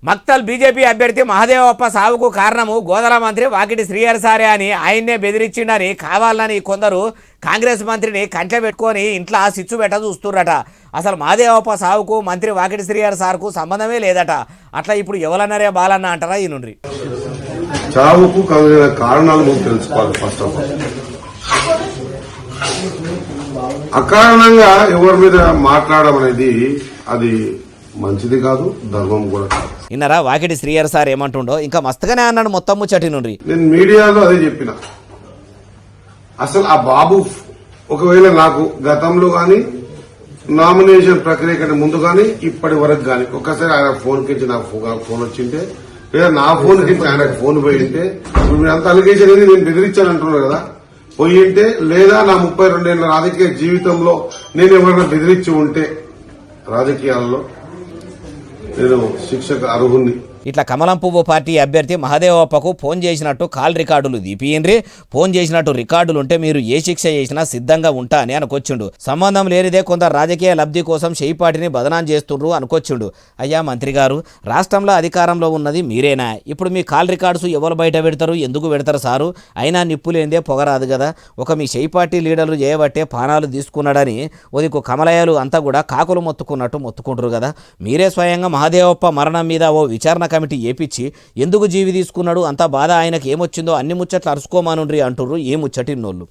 Makthal BJP అభ్యర్థి మహదేవప్ప సావుకు కారణము గోదల మంత్రి వాకిటి శ్రీహరిసారే అని ఆయన్నే బెదిరించిండని కావాలని కొందరు కాంగ్రెస్ మంత్రిని కంట్లో పెట్టుకొని ఇంట్లో సిచ్చు పెట్ట చూస్తుర్రట. అసలు మహదేవప్ప సావుకు మంత్రి వాకిటి శ్రీహరి సార్కు సంబంధమే లేదట. అట్లా ఇప్పుడు ఎవరన్నారే బాలన్న అంటారా ఈ నుండి చావుకు కారణాలు తెలుసుకోవాలి. ఫస్ట్ ఆఫ్ ఆల్ అకారణంగా ఎవరి మీద మాట్లాడడం అనేది అది మంచిది కాదు, ధర్మం కూడా కాదు. ఇన్నరా వాకిటి శ్రీహరి సార్ ఏమంటుండో ఇంకా మస్తుగానే అన్నాడు మొత్తం ముచ్చటి నుండి. నేను మీడియాలో అదే చెప్పిన. అసలు ఆ బాబు ఒకవేళ నాకు గతంలో గాని నామినేషన్ ప్రక్రియ కంటే ముందు గాని ఇప్పటి వరకు గాని ఒక్కసారి ఆయన ఫోన్ కించి నాకు ఫోన్ వచ్చింటే లేదా నా ఫోన్ కించి ఆయనకు ఫోన్ పోయింటే మీరు అంత అలిగేషన్ అనేది నేను బెదిరించానంటున్నారు కదా, పోయింటే లేదా నా 32 ఏళ్ల రాజకీయ జీవితంలో నేను ఎవరైనా బెదిరించి ఉంటే రాజకీయాల్లో నేను శిక్షకు అర్హుణ్ణి. ఇట్లా కమలం పువ్వు పార్టీ అభ్యర్థి మహదేవప్పకు ఫోన్ చేసినట్టు కాల్ రికార్డులు దీపియండ్రి. ఫోన్ చేసినట్టు రికార్డులు ఉంటే మీరు ఏ శిక్ష చేసినా సిద్ధంగా ఉంటా అని అనుకొచ్చిండు. సంబంధం లేనిదే కొందరు రాజకీయ లబ్ధి కోసం చేయిపాటిని బదనాం చేస్తుండ్రు అనుకొచ్చిండు. అయ్యా మంత్రి గారు, రాష్ట్రంలో అధికారంలో ఉన్నది మీరేనా? ఇప్పుడు మీ కాల్ రికార్డ్స్ ఎవరు బయట పెడతారు, ఎందుకు పెడతారు సారు? అయినా నిప్పు లేనిదే పొగరాదు కదా. ఒక మీ చేయిపార్టీ లీడర్లు చేయబట్టే పానాలు తీసుకున్నాడని ఒదికు కమలయ్యలు అంతా కూడా కాకులు మొత్తుకున్నట్టు మొత్తుకుంటారు కదా. మీరే స్వయంగా మహదేవప్ప మరణం మీద ఓ విచారణ కమిటీ ఏపిచ్చి ఎందుకు జీవి తీసుకున్నాడు, అంత బాధ ఆయనకు ఏమొచ్చిందో అన్ని ముచ్చట్లు అరుచుకోమానుండ్రి అంటుర్రు ఏ ముచ్చటిన్నోళ్ళు.